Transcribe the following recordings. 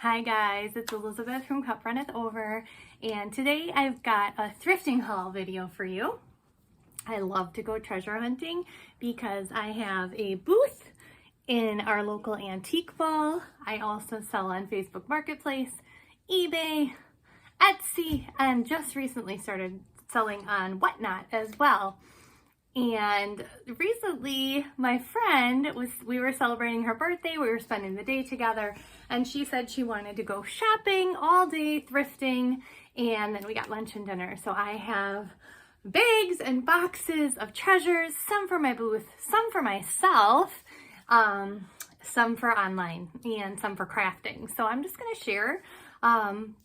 Hi guys, it's Elizabeth from Cup Runneth Over, and today I've got a thrifting haul video for you. I love to go treasure hunting because I have a booth in our local antique mall. I also sell on Facebook Marketplace, eBay, Etsy, and just recently started selling on Whatnot as well. And recently my friend we were celebrating her birthday, we were spending the day together, and she said she wanted to go shopping all day, thrifting, and then we got lunch and dinner. So I have bags and boxes of treasures, some for my booth, some for myself, some for online, and some for crafting. So I'm just gonna share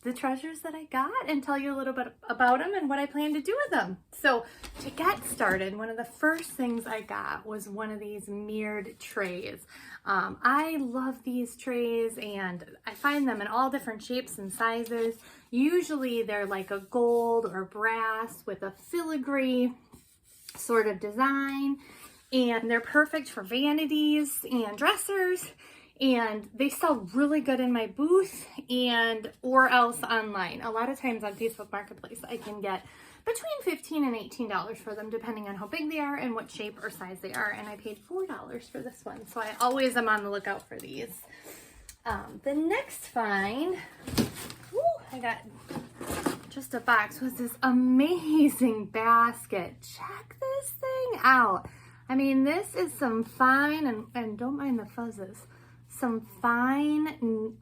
the treasures that I got and tell you a little bit about them and what I plan to do with them. So to get started, one of the first things I got was one of these mirrored trays. I love these trays, and I find them in all different shapes and sizes. Usually they're like a gold or brass with a filigree sort of design, and they're perfect for vanities and dressers. And they sell really good in my booth or else online. A lot of times on Facebook Marketplace, I can get between $15 and $18 for them, depending on how big they are and what shape or size they are. And I paid $4 for this one, so I always am on the lookout for these. The next find, I got just a box, was this amazing basket. Check this thing out. I mean, this is some fine, and don't mind the fuzzes, some fine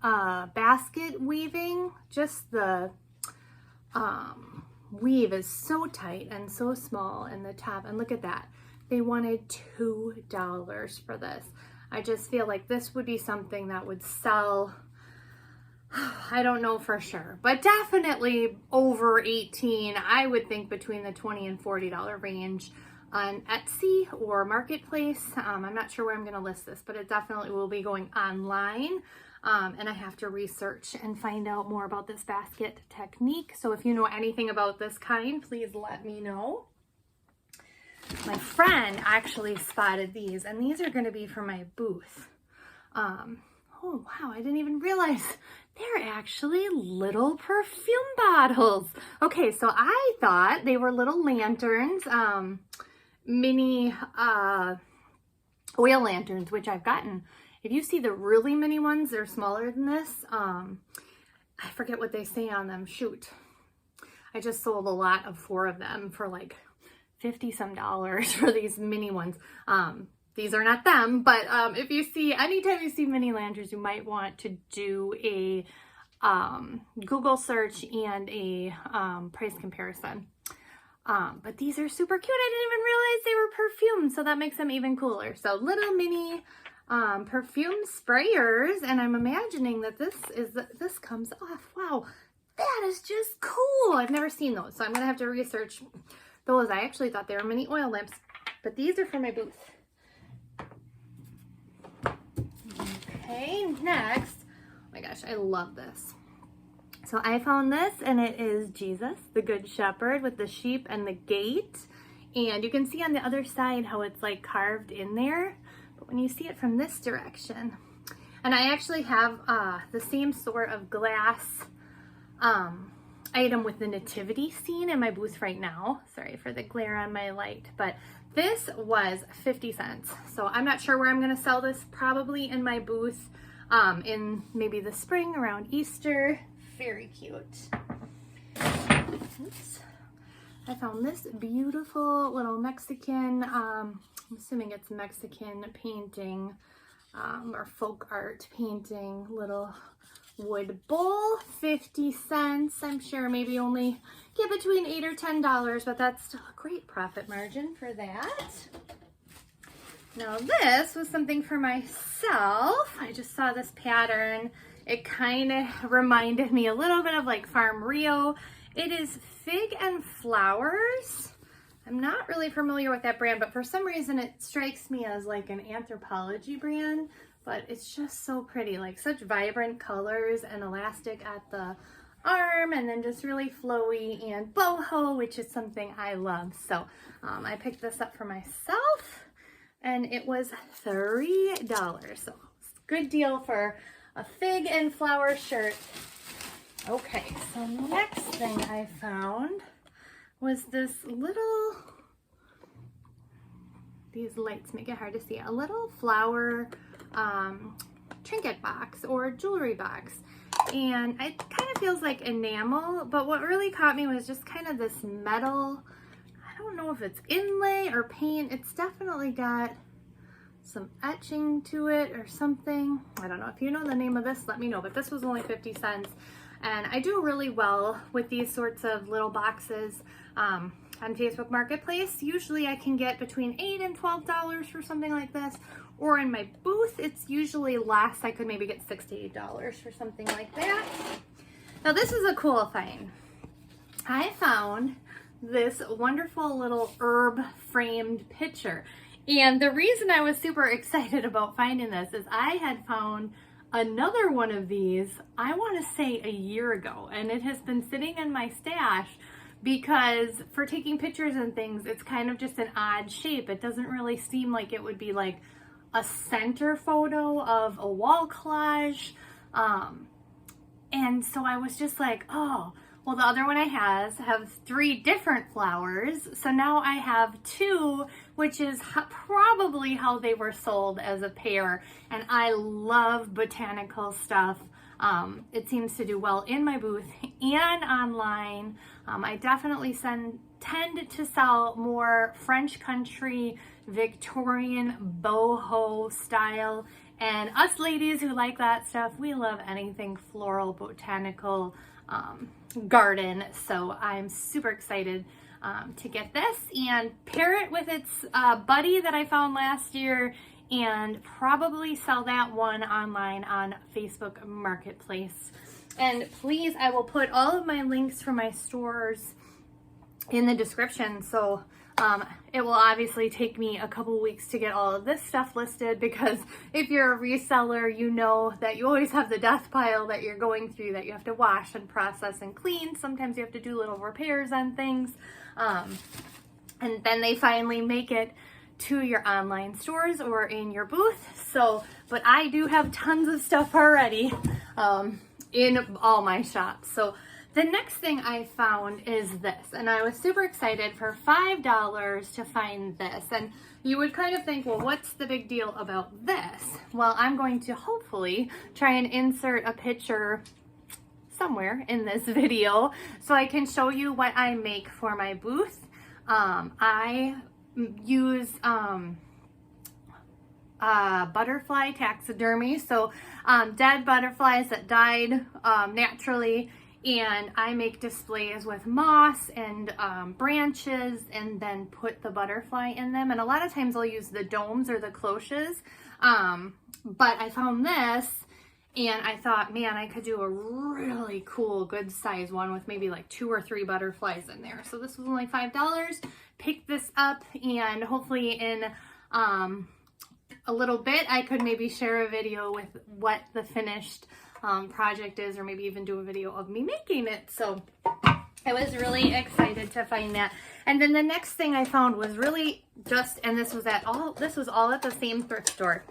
basket weaving. Just the weave is so tight and so small in the top, and look at that. They wanted $2 for this. I just feel like this would be something that would sell, I don't know for sure, but definitely over 18. I would think between the $20 and $40 range on Etsy or Marketplace. I'm not sure where I'm going to list this, but it definitely will be going online. And I have to research and find out more about this basket technique. So if you know anything about this kind, please let me know. My friend actually spotted these, and these are going to be for my booth. Oh wow, I didn't even realize they're actually little perfume bottles. Okay, so I thought they were little lanterns, mini oil lanterns, which I've gotten. If you see the really mini ones, they're smaller than this. I forget what they say on them. Shoot. I just sold a lot of 4 of them for like $50 some for these mini ones. These are not them, but if you see, anytime you see mini lanterns, you might want to do a Google search and a price comparison. But these are super cute. I didn't even realize they were perfume, so that makes them even cooler. So little mini perfume sprayers, and I'm imagining that this comes off. Wow, that is just cool. I've never seen those, so I'm gonna have to research those. I actually thought they were mini oil lamps, but these are for my booth. Okay, next, oh my gosh, I love this. So I found this, and it is Jesus, the Good Shepherd, with the sheep and the gate. And you can see on the other side how it's like carved in there. But when you see it from this direction, and I actually have the same sort of glass item with the nativity scene in my booth right now. Sorry for the glare on my light, but this was 50 cents. So I'm not sure where I'm gonna sell this, probably in my booth in maybe the spring around Easter. Very cute. Oops. I found this beautiful little Mexican, I'm assuming it's Mexican painting or folk art painting, little wood bowl, 50 cents. I'm sure maybe only get between $8 or $10, but that's still a great profit margin for that. Now this was something for myself. I just saw this pattern. It kind of reminded me a little bit of like Farm Rio. It is Fig and Flowers. I'm not really familiar with that brand, but for some reason it strikes me as like an Anthropologie brand, but it's just so pretty, like such vibrant colors and elastic at the arm, and then just really flowy, and boho, which is something I love. So I picked this up for myself, and it was $3. So good deal for a fig and flower shirt. Okay, so next thing I found was this little, these lights make it hard to see, a little flower trinket box or jewelry box. And it kind of feels like enamel, but what really caught me was just kind of this metal, I don't know if it's inlay or paint. It's definitely got some etching to it or something. I don't know. If you know the name of this, let me know. But this was only 50 cents. And I do really well with these sorts of little boxes on Facebook Marketplace. Usually I can get between $8 and $12 for something like this. Or in my booth, it's usually less. I could maybe get $6 to $8 for something like that. Now this is a cool find. I found this wonderful little herb framed picture. And the reason I was super excited about finding this is I had found another one of these, I want to say a year ago, and it has been sitting in my stash because for taking pictures and things, it's kind of just an odd shape. It doesn't really seem like it would be like a center photo of a wall collage. And so I was just like, oh, well, the other one I have 3 different flowers. So now I have 2, which is probably how they were sold as a pair. And I love botanical stuff. It seems to do well in my booth and online. I definitely tend to sell more French country, Victorian, boho style. And us ladies who like that stuff, we love anything floral, botanical, garden. So I'm super excited to get this and pair it with its buddy that I found last year and probably sell that one online on Facebook Marketplace. And please, I will put all of my links for my stores in the description. So it will obviously take me a couple weeks to get all of this stuff listed, because if you're a reseller, you know that you always have the death pile that you're going through that you have to wash and process and clean. Sometimes you have to do little repairs on things. And then they finally make it to your online stores or in your booth. So, but I do have tons of stuff already in all my shops. So the next thing I found is this, and I was super excited for $5 to find this. And you would kind of think, well, what's the big deal about this? Well, I'm going to hopefully try and insert a picture somewhere in this video so I can show you what I make for my booth. I use butterfly taxidermy, so dead butterflies that died naturally, and I make displays with moss and branches and then put the butterfly in them. And a lot of times I'll use the domes or the cloches, but I found this and I thought, man, I could do a really cool, good size one with maybe like 2 or 3 butterflies in there. So this was only $5. Pick this up, and hopefully in a little bit I could maybe share a video with what the finished project is, or maybe even do a video of me making it. So I was really excited to find that. And then the next thing I found was really just, and this was all at the same thrift store.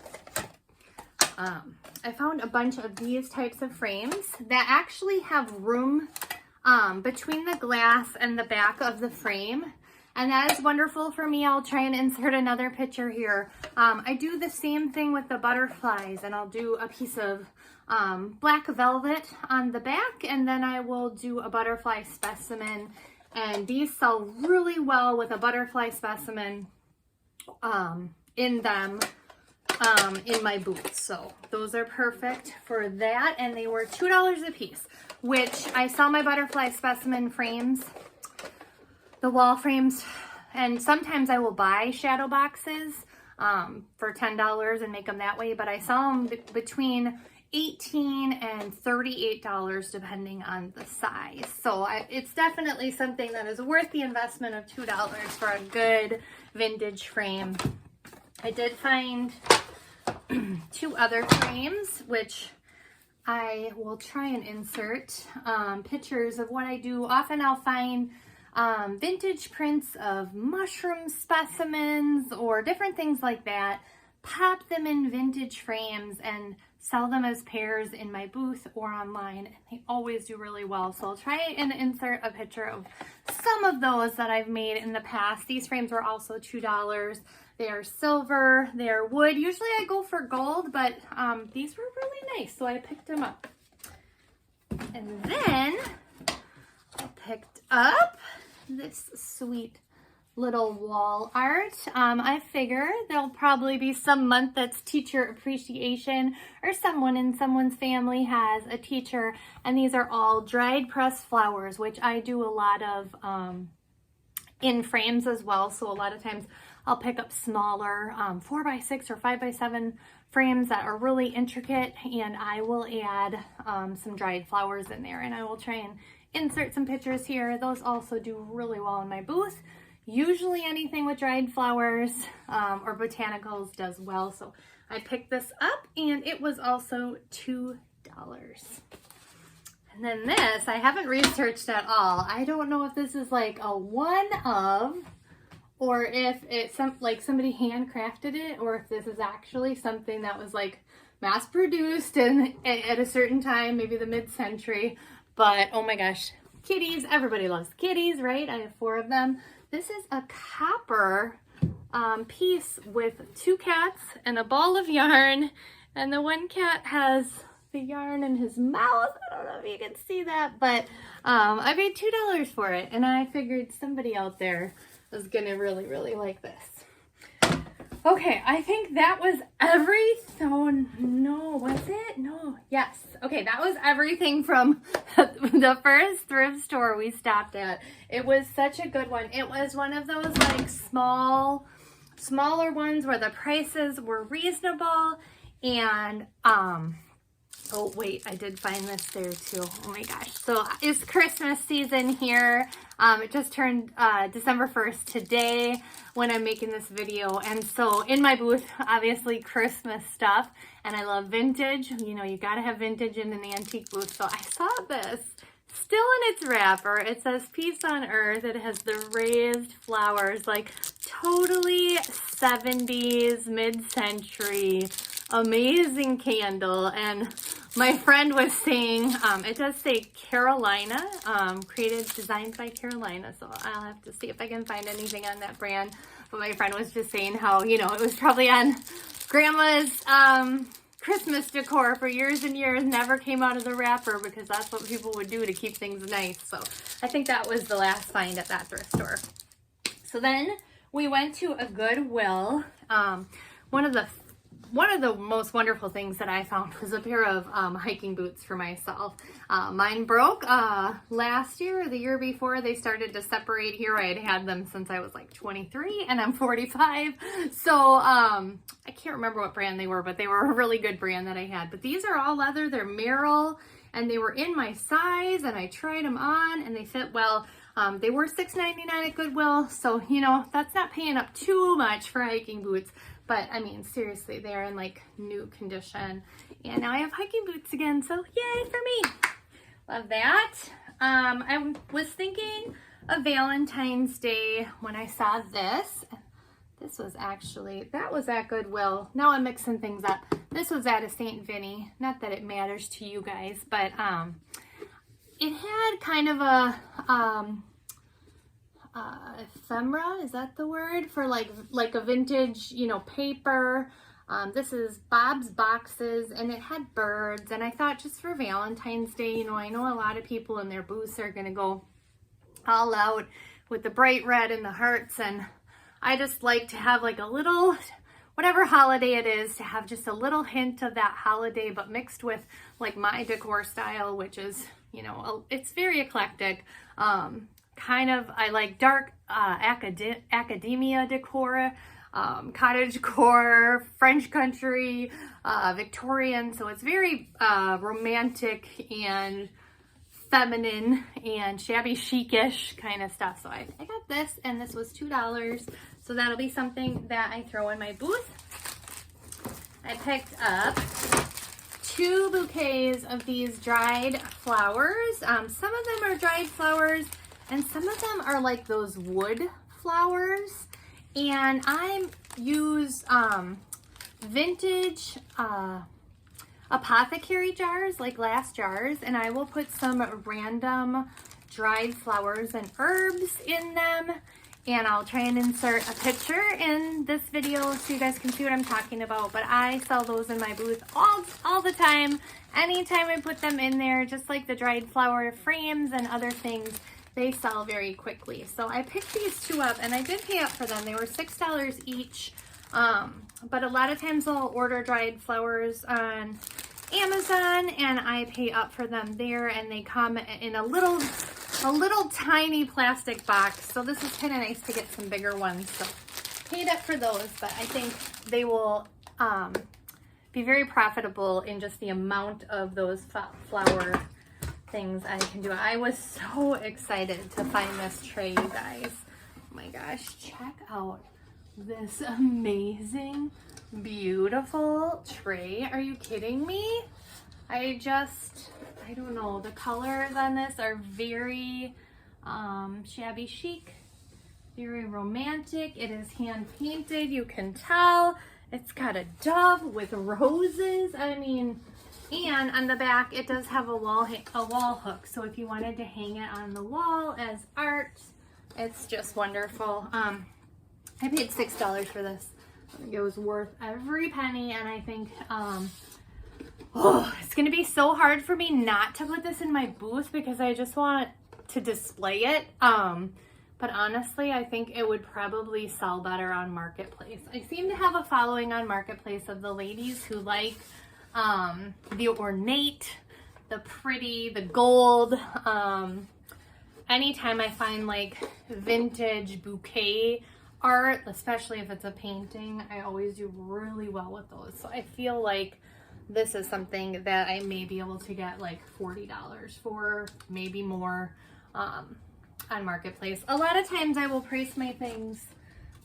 I found a bunch of these types of frames that actually have room between the glass and the back of the frame. And that is wonderful for me. I'll try and insert another picture here. I do the same thing with the butterflies, and I'll do a piece of black velvet on the back, and then I will do a butterfly specimen. And these sell really well with a butterfly specimen in them in my booth. So those are perfect for that, and they were $2 a piece, which I sell my butterfly specimen frames, the wall frames, and sometimes I will buy shadow boxes for $10 and make them that way, but I sell them between $18 and $38 depending on the size. So it's definitely something that is worth the investment of $2 for a good vintage frame. I did find 2 other frames, which I will try and insert pictures of what I do. Often I'll find vintage prints of mushroom specimens or different things like that, pop them in vintage frames and sell them as pairs in my booth or online, and they always do really well. So I'll try and insert a picture of some of those that I've made in the past. These frames were also $2. They are silver, they are wood. Usually I go for gold, but these were really nice, so I picked them up. And then I picked up this sweet little wall art. I figure there'll probably be some month that's teacher appreciation, or someone in someone's family has a teacher, and these are all dried pressed flowers, which I do a lot of in frames as well. So a lot of times I'll pick up smaller 4x6 or 5x7 frames that are really intricate, and I will add some dried flowers in there, and I will try and insert some pictures here. Those also do really well in my booth. Usually anything with dried flowers or botanicals does well. So I picked this up, and it was also $2. And then this, I haven't researched at all. I don't know if this is like a one of, or if it's like somebody handcrafted it, or if this is actually something that was like mass produced and at a certain time, maybe the mid-century. But oh my gosh, kitties, everybody loves kitties, right? I have 4 of them. This is a copper piece with 2 cats and a ball of yarn, and the one cat has the yarn in his mouth. I don't know if you can see that, but I paid $2 for it, and I figured somebody out there was gonna really, really like this. Okay, I think that was everything. Oh, no, was it? No, yes. Okay, that was everything from the first thrift store we stopped at. It was such a good one. It was one of those like smaller ones where the prices were reasonable, and oh wait, I did find this there too. Oh my gosh. So it's Christmas season here. It just turned December 1st today when I'm making this video. And so in my booth, obviously Christmas stuff. And I love vintage. You know, you gotta have vintage in an antique booth. So I saw this still in its wrapper. It says Peace on Earth. It has the raised flowers, like totally 70s, mid-century, amazing candle. And my friend was saying, it does say Carolina, designed by Carolina, so I'll have to see if I can find anything on that brand. But my friend was just saying how, you know, it was probably on Grandma's Christmas decor for years and years, never came out of the wrapper because that's what people would do to keep things nice. So I think that was the last find at that thrift store. So then we went to a Goodwill. One of the most wonderful things that I found was a pair of hiking boots for myself. Mine broke last year or the year before. They started to separate here. I had them since I was like 23 and I'm 45. So I can't remember what brand they were, but they were a really good brand that I had. But these are all leather. They're Merrill, and they were in my size, and I tried them on and they fit well. They were $6.99 at Goodwill. So, you know, that's not paying up too much for hiking boots. But I mean, seriously, they're in like new condition. And now I have hiking boots again, so yay for me. Love that. I was thinking of Valentine's Day when I saw this. This was actually, that was at Goodwill. Now I'm mixing things up. This was at a St. Vinny. Not that it matters to you guys, but it had kind of a ephemera, is that the word, for like a vintage, you know, paper. This is Bob's Boxes, and it had birds, and I thought just for Valentine's Day, you know, I know a lot of people in their booths are gonna go all out with the bright red and the hearts, and I just like to have like a little, whatever holiday it is, to have just a little hint of that holiday, but mixed with like my decor style, which is, you know, it's very eclectic. Kind of, I like dark academia decor, cottage core, French country, Victorian. So it's very romantic and feminine and shabby chic-ish kind of stuff. So I got this, and this was $2. So that'll be something that I throw in my booth. I picked up 2 bouquets of these dried flowers. Some of them are dried flowers, and some of them are like those wood flowers. And I use vintage, a apothecary jars, like glass jars, and I will put some random dried flowers and herbs in them. And I'll try and insert a picture in this video so you guys can see what I'm talking about. But I sell those in my booth all the time. Anytime I put them in there, just like the dried flower frames and other things, they sell very quickly. So I picked these two up and I did pay up for them. They were $6 each. But a lot of times I'll order dried flowers on Amazon and I pay up for them there, and they come in a little tiny plastic box. So this is kind of nice to get some bigger ones. So paid up for those, but I think they will be very profitable in just the amount of those flower things I can do. I was so excited to find this tray, you guys. Oh my gosh, check out this amazing, beautiful tray. Are you kidding me? I don't know, the colors on this are very shabby chic, very romantic. It is hand painted, you can tell. It's got a dove with roses. I mean, and on the back it does have a wall hook, so if you wanted to hang it on the wall as art, it's just wonderful. I paid $6 for this. I think it was worth every penny, and I think it's gonna be so hard for me not to put this in my booth because I just want to display it. But honestly, I think it would probably sell better on Marketplace. I seem to have a following on Marketplace of the ladies who like the ornate, the pretty, the gold. Anytime I find like vintage bouquet art, especially if it's a painting, I always do really well with those. So I feel like this is something that I may be able to get like $40 for, maybe more, on Marketplace. A lot of times I will price my things,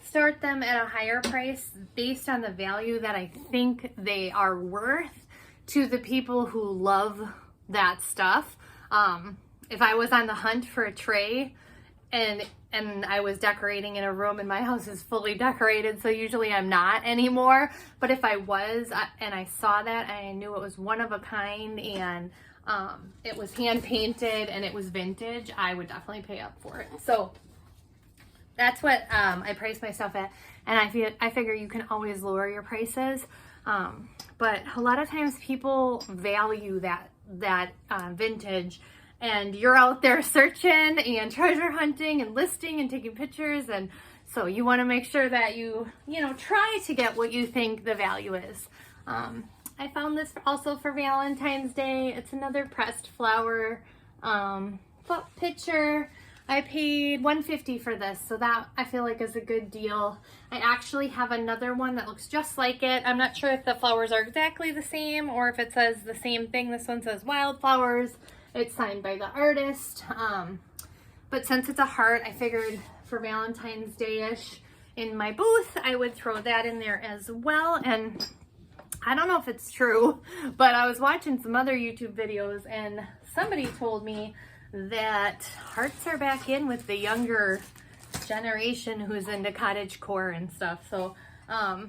start them at a higher price based on the value that I think they are worth to the people who love that stuff. If I was on the hunt for a tray and I was decorating in a room and my house is fully decorated, so usually I'm not anymore, but if I was and I saw that and I knew it was one of a kind and it was hand painted and it was vintage, I would definitely pay up for it. So that's what I price myself at, and I figure you can always lower your prices, but a lot of times people value that vintage, and you're out there searching and treasure hunting and listing and taking pictures, and so you want to make sure that you try to get what you think the value is. I found this also for Valentine's Day. It's another pressed flower picture. I paid $1.50 for this, so that I feel like is a good deal. I actually have another one that looks just like it. I'm not sure if the flowers are exactly the same or if it says the same thing. This one says wildflowers. It's signed by the artist. But since it's a heart, I figured for Valentine's Day-ish in my booth, I would throw that in there as well. And I don't know if it's true, but I was watching some other YouTube videos and somebody told me that hearts are back in with the younger generation who's into cottagecore and stuff. So I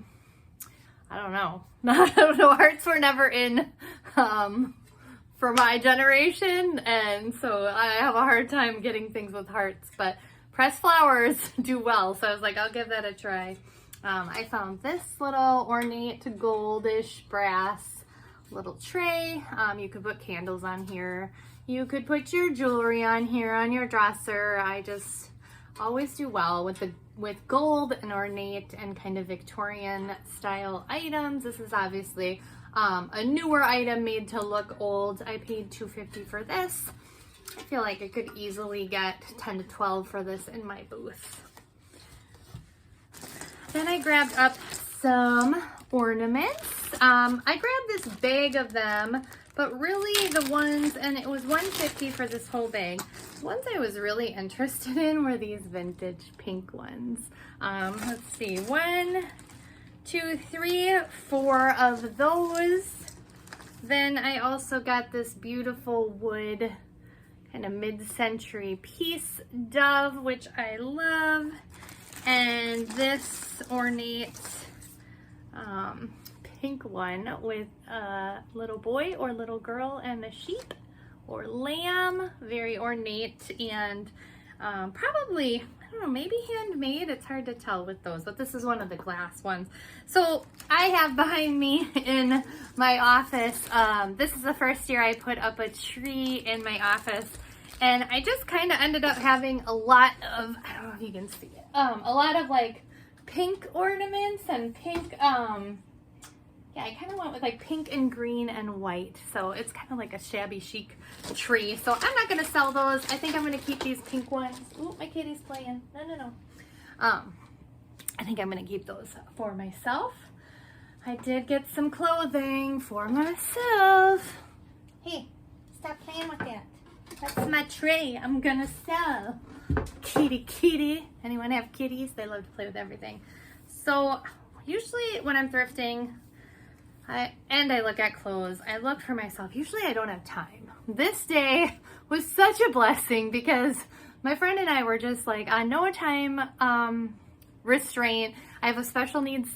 don't know. I don't know. Hearts were never in for my generation, and so I have a hard time getting things with hearts, but pressed flowers do well, so I was like, I'll give that a try. I found this little ornate goldish brass little tray. You could put candles on here. You could put your jewelry on here on your dresser. I just always do well with gold and ornate and kind of Victorian style items. This is obviously a newer item made to look old. I paid $2.50 for this. I feel like I could easily get 10 to 12 for this in my booth. Then I grabbed up some ornaments. I grabbed this bag of them, but really the ones, and it was $1.50 for this whole bag. The ones I was really interested in were these vintage pink ones. Let's see, 1, 2, 3, 4 of those. Then I also got this beautiful wood kind of mid-century piece dove, which I love. And this ornate pink one with a little boy or little girl and a sheep or lamb, very ornate, and probably, I don't know, maybe handmade. It's hard to tell with those, but this is one of the glass ones. So I have behind me in my office, this is the first year I put up a tree in my office, and I just kind of ended up having a lot of, I don't know if you can see it, a lot of like pink ornaments and pink, yeah, I kind of went with like pink and green and white. So it's kind of like a shabby chic tree. So I'm not going to sell those. I think I'm going to keep these pink ones. Ooh, my kitty's playing. No. I think I'm going to keep those for myself. I did get some clothing for myself. Hey, stop playing with that. That's my tray. I'm going to sell. Kitty. Anyone have kitties? They love to play with everything. So usually when I'm thrifting, I look at clothes, I look for myself. Usually I don't have time. This day was such a blessing because my friend and I were just like on no time restraint. I have a special needs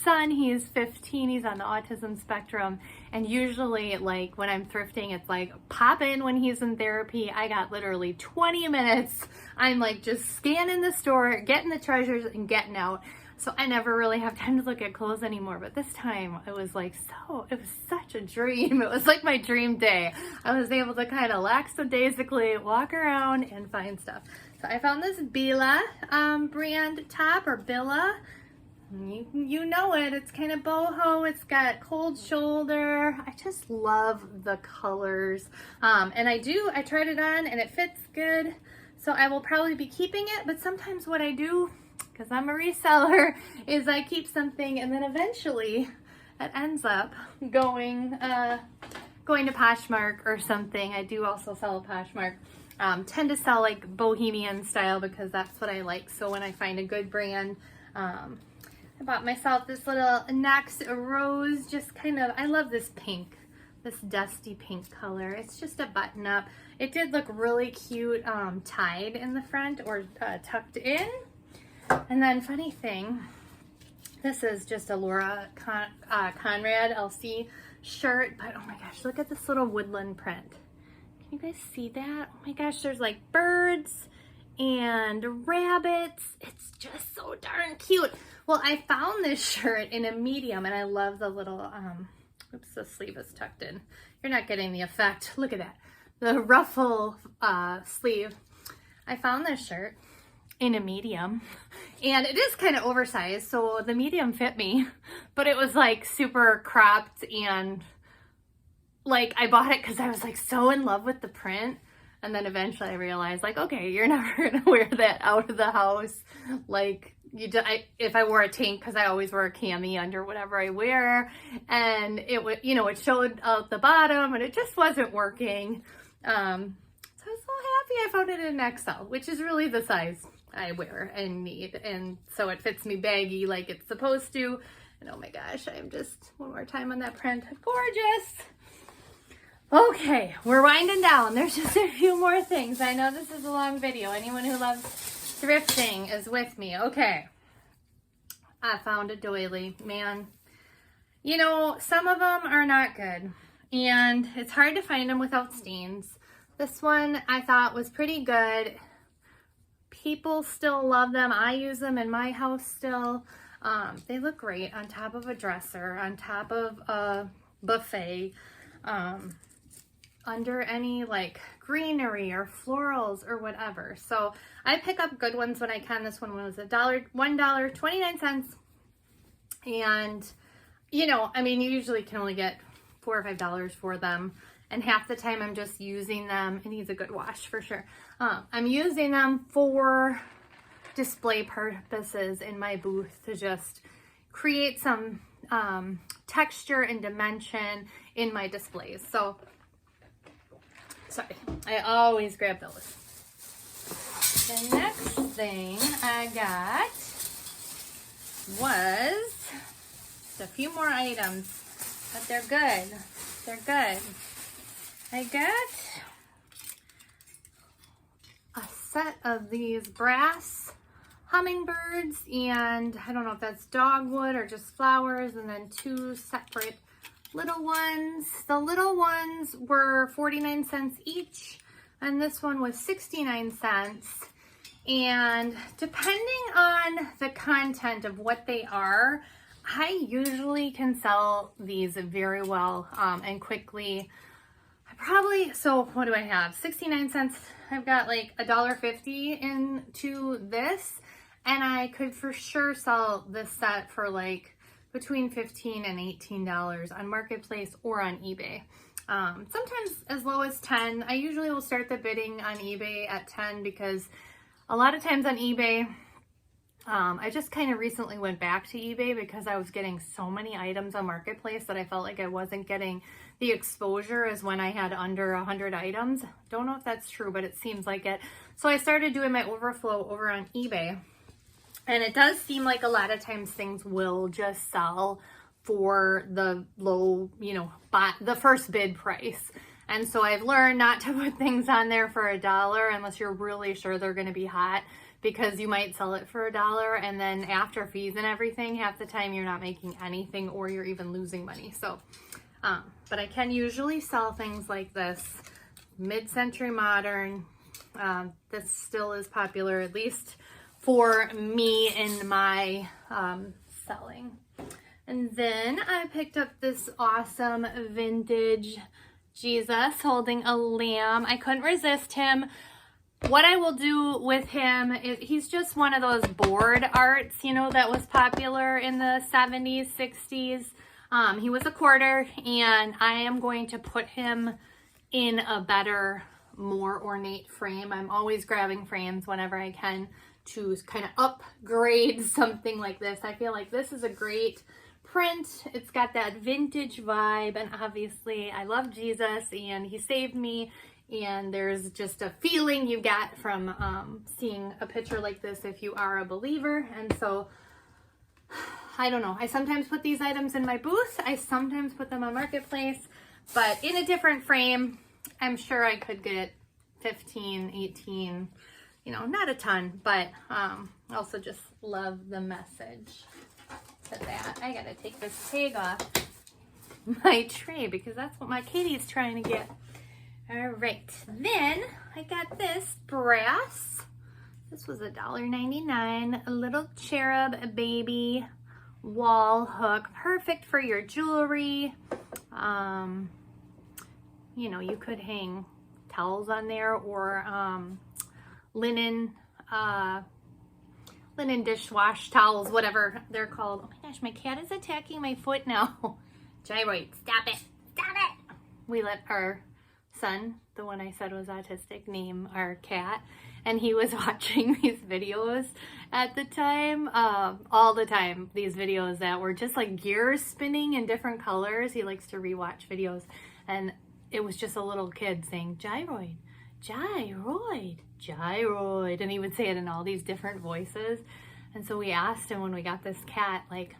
son. He is 15. He's on the autism spectrum. And usually, like, when I'm thrifting, it's like pop in when he's in therapy. I got literally 20 minutes. I'm like just scanning the store, getting the treasures, and getting out. So I never really have time to look at clothes anymore. But this time it was like, it was such a dream. It was like my dream day. I was able to kind of lackadaisically walk around and find stuff. So I found this Bila brand top, or Billa. You know it. It's kind of boho. It's got cold shoulder. I just love the colors. And I tried it on and it fits good. So I will probably be keeping it. But sometimes what I do, because I'm a reseller, is I keep something and then eventually it ends up going to Poshmark or something. I do also sell a Poshmark. Tend to sell like bohemian style because that's what I like. So when I find a good brand, I bought myself this little Next Rose, just kind of, I love this pink, this dusty pink color. It's just a button up. It did look really cute tied in the front or tucked in. And then funny thing, this is just a Laura Conrad LC shirt, but oh my gosh, look at this little woodland print. Can you guys see that? Oh my gosh, there's like birds and rabbits. It's just so darn cute. Well, I found this shirt in a medium and I love the little, oops, the sleeve is tucked in. You're not getting the effect. Look at that. The ruffle sleeve. I found this shirt in a medium and it is kind of oversized, so the medium fit me, but it was like super cropped, and like I bought it because I was like so in love with the print. And then eventually I realized, like, okay, you're never gonna wear that out of the house. Like, if I wore a tank, because I always wear a cami under whatever I wear, and it would, it showed out the bottom, and it just wasn't working. So I was so happy I found it in XL, which is really the size I wear and need, and so it fits me baggy like it's supposed to. And oh my gosh, I'm just one more time on that print, gorgeous. Okay, we're winding down. There's just a few more things. I know this is a long video. Anyone who loves thrifting is with me. Okay. I found a doily. Man, some of them are not good. And it's hard to find them without stains. This one I thought was pretty good. People still love them. I use them in my house still. They look great on top of a dresser, on top of a buffet. Under any like greenery or florals or whatever. So I pick up good ones when I can. This one was $1.29. And I mean, you usually can only get $4 or $5 for them. And half the time I'm just using them. It needs a good wash for sure. I'm using them for display purposes in my booth to just create some texture and dimension in my displays. So sorry, I always grab those. The next thing I got was just a few more items, but they're good. They're good. I got a set of these brass hummingbirds, and I don't know if that's dogwood or just flowers, and then 2 separate little ones. The little ones were 49 cents each, and this one was 69 cents. And depending on the content of what they are, I usually can sell these very well and quickly. So what do I have? 69 cents. I've got like $1.50 into this, and I could for sure sell this set for like between $15 and $18 on Marketplace or on eBay. Sometimes as low as 10. I usually will start the bidding on eBay at 10 because a lot of times on eBay, I just kind of recently went back to eBay because I was getting so many items on Marketplace that I felt like I wasn't getting the exposure as when I had under 100 items. Don't know if that's true, but it seems like it. So I started doing my overflow over on eBay. And it does seem like a lot of times things will just sell for the low, the first bid price. And so I've learned not to put things on there for $1 unless you're really sure they're going to be hot, because you might sell it for $1 and then after fees and everything, half the time you're not making anything or you're even losing money. So, but I can usually sell things like this, mid-century modern. This still is popular, at least for me in my selling. And then I picked up this awesome vintage Jesus holding a lamb. I couldn't resist him. What I will do with him is he's just one of those board arts, that was popular in the 70s, 60s. He was a quarter, and I am going to put him in a better, more ornate frame. I'm always grabbing frames whenever I can to kind of upgrade something like this. I feel like this is a great print. It's got that vintage vibe, and obviously I love Jesus and he saved me, and there's just a feeling you get from seeing a picture like this if you are a believer. And so I don't know, I sometimes put these items in my booth, I sometimes put them on Marketplace, but in a different frame. I'm sure I could get 15, 18, not a ton, but also just love the message to that. I gotta take this tag off my tray because that's what my kitty's trying to get. All right, then I got this brass. This was $1.99, a little cherub baby wall hook, perfect for your jewelry. You could hang towels on there or linen dishwash towels, whatever they're called. Oh my gosh, my cat is attacking my foot now. Gyroid, stop it. We let our son, the one I said was autistic, name our cat, and he was watching these videos at the time, all the time, these videos that were just like gears spinning in different colors. He likes to rewatch videos, and it was just a little kid saying gyroid, gyroid, gyroid, and he would say it in all these different voices. And so we asked him when we got this cat, like,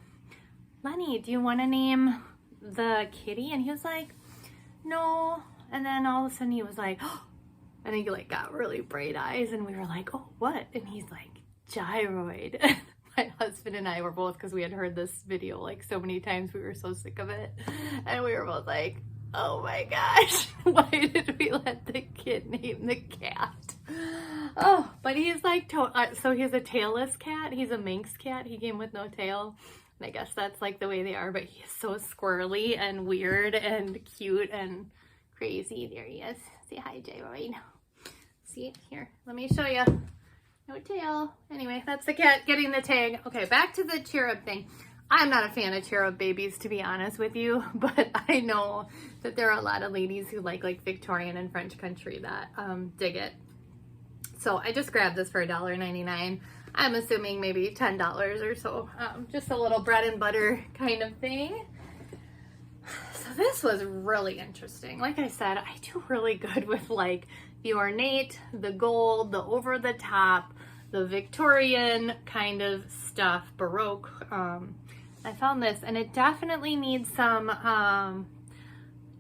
Lenny, do you want to name the kitty? And he was like, no. And then all of a sudden he was like, oh, and he like got really bright eyes, and we were like, oh, what? And he's like, gyroid. My husband and I were both, because we had heard this video like so many times, we were so sick of it, and we were both like, oh my gosh, why did we let the kid name the cat? Oh, but he's like, so he's a tailless cat. He's a Manx cat. He came with no tail. And I guess that's like the way they are, but he's so squirrely and weird and cute and crazy. There he is. Say hi, Gyroid. See, here, let me show you. No tail. Anyway, that's the cat getting the tag. Okay, back to the cherub thing. I'm not a fan of cherub babies, to be honest with you, but I know that there are a lot of ladies who like Victorian and French country that dig it. So I just grabbed this for $1.99. I'm assuming maybe $10 or so. Just a little bread and butter kind of thing. So this was really interesting. Like I said, I do really good with like the ornate, the gold, the over the top, the Victorian kind of stuff, Baroque. I found this, and it definitely needs some, I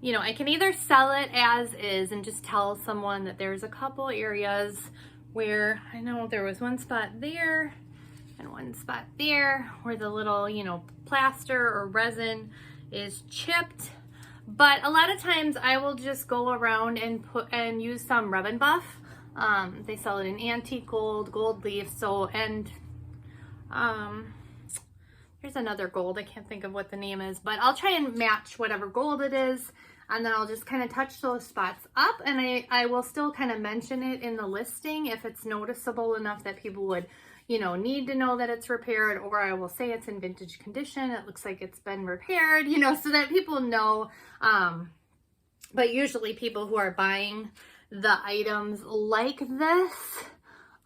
can either sell it as is and just tell someone that there's a couple areas where I know there was one spot there and one spot there where the little, you know, plaster or resin is chipped. But a lot of times I will just go around and use some Rub and Buff. They sell it in antique gold, gold leaf, so, and here's another gold. I can't think of what the name is, but I'll try and match whatever gold it is, and then I'll just kind of touch those spots up, and I will still kind of mention it in the listing if it's noticeable enough that people would, you know, need to know that it's repaired, or I will say it's in vintage condition. It looks like it's been repaired, you know, so that people know. But usually people who are buying the items like this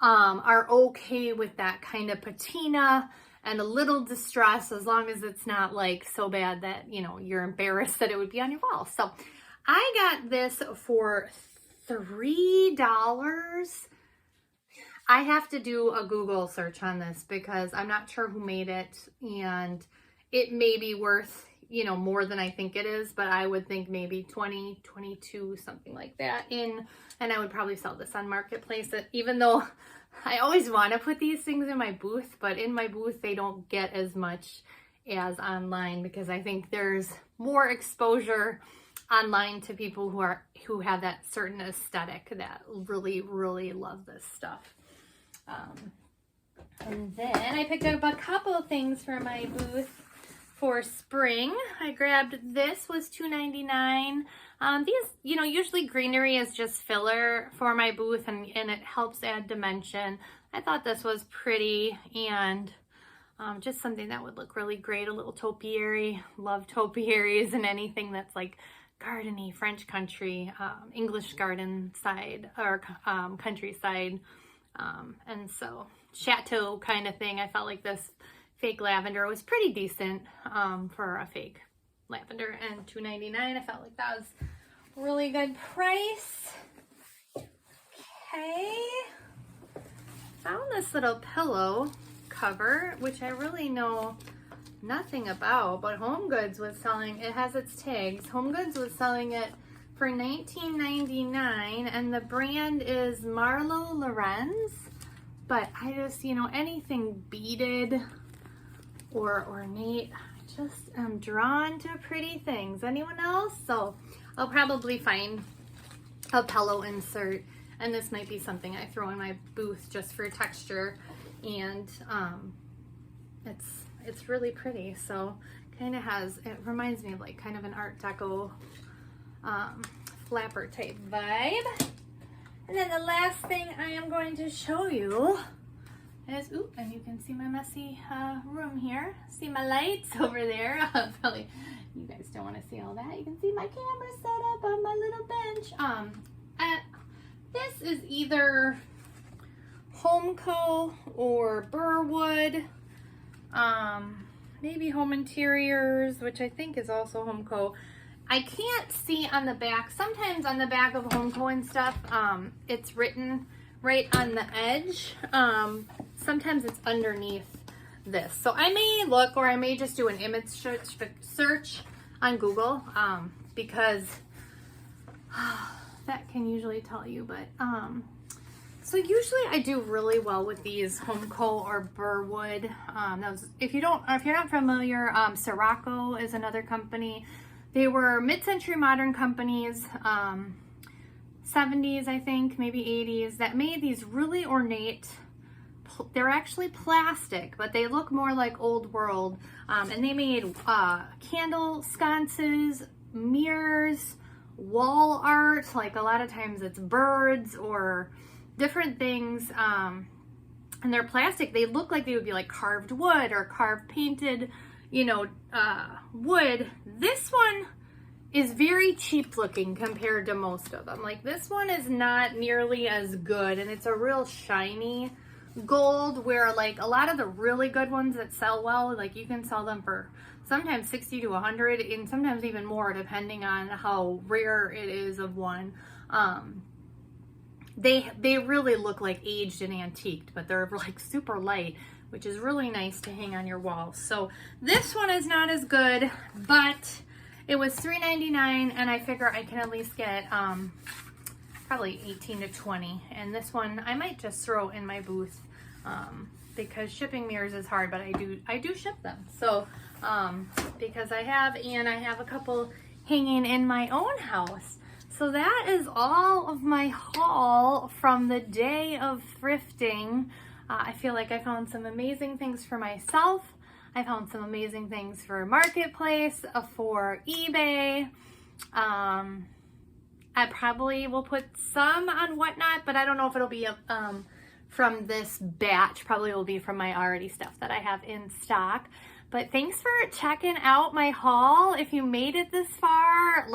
are okay with that kind of patina and a little distress, as long as it's not like so bad that, you know, you're embarrassed that it would be on your wall. So I got this for $3. I have to do a Google search on this because I'm not sure who made it, and it may be worth, you know, more than I think it is, but I would think maybe 20, 22, something like that and I would probably sell this on Marketplace, even though I always want to put these things in my booth, but in my booth they don't get as much as online because I think there's more exposure online to people who have that certain aesthetic that really, really love this stuff. And then I picked up a couple of things for my booth for spring. I grabbed this, was $2.99. These, you know, usually greenery is just filler for my booth, and it helps add dimension. I thought this was pretty, and just something that would look really great. A little topiary. Love topiaries and anything that's like gardeny, French country, English garden side, or countryside. And so chateau kind of thing. I felt like this fake lavender was pretty decent for a fake lavender, and $2.99. I felt like that was a really good price. Okay, found this little pillow cover, which I really know nothing about, but Home Goods was selling it. Has its tags. Home Goods was selling it for $19.99, and the brand is Marlo Lorenz. But I just, you know, anything beaded or ornate, I just am drawn to pretty things. Anyone else? So I'll probably find a pillow insert, and this might be something I throw in my booth just for texture, and it's really pretty. So kind of has, it reminds me of like kind of an Art Deco flapper type vibe. And then the last thing I am going to show you is, ooh, and you can see my messy room here. See my lights over there. Probably you guys don't want to see all that. You can see my camera set up on my little bench. This is either Homeco or Burwood. Maybe Home Interiors, which I think is also Homeco. I can't see on the back. Sometimes on the back of Homeco and stuff, it's written right on the edge. Sometimes it's underneath this. So I may look, or I may just do an image search on Google, because that can usually tell you. But so usually I do really well with these Homeco or Burwood. If you're not familiar, Sirocco is another company. They were mid-century modern companies, 70s, I think, maybe 80s, that made these really ornate, they're actually plastic, but they look more like old world. And they made candle sconces, mirrors, wall art, like a lot of times it's birds or different things. And they're plastic. They look like they would be like carved wood or carved painted, you know, wood. This one is very cheap looking compared to most of them. Like this one is not nearly as good, and it's a real shiny gold, where like a lot of the really good ones that sell well, like you can sell them for sometimes 60 to 100 and sometimes even more depending on how rare it is of one. They really look like aged and antiqued, but they're like super light, which is really nice to hang on your wall. So this one is not as good, but it was $3.99, and I figure I can at least get probably 18 to 20. And this one I might just throw in my booth because shipping mirrors is hard, but I do ship them. So because I have a couple hanging in my own house. So that is all of my haul from the day of thrifting. I feel like I found some amazing things for myself. I found some amazing things for Marketplace, for eBay. I probably will put some on Whatnot, but I don't know if it'll be from this batch. Probably will be from my already stuff that I have in stock. But thanks for checking out my haul. If you made it this far,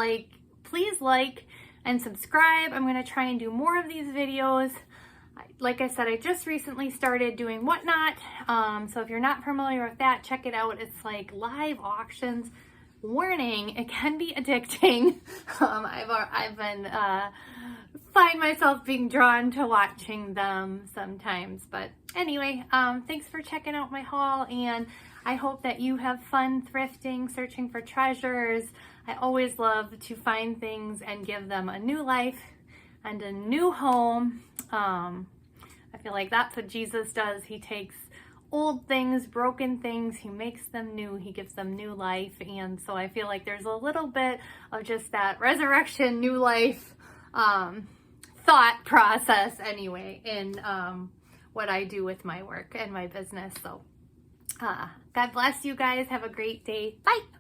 please like and subscribe. I'm going to try and do more of these videos. Like I said, I just recently started doing Whatnot. So if you're not familiar with that, check it out. It's like live auctions. Warning, it can be addicting. I've been find myself being drawn to watching them sometimes. But anyway, thanks for checking out my haul, and I hope that you have fun thrifting, searching for treasures. I always love to find things and give them a new life and a new home. I feel like that's what Jesus does. He takes old things, broken things, he makes them new, he gives them new life. And so I feel like there's a little bit of just that resurrection, new life thought process anyway in what I do with my work and my business. So God bless you guys. Have a great day. Bye.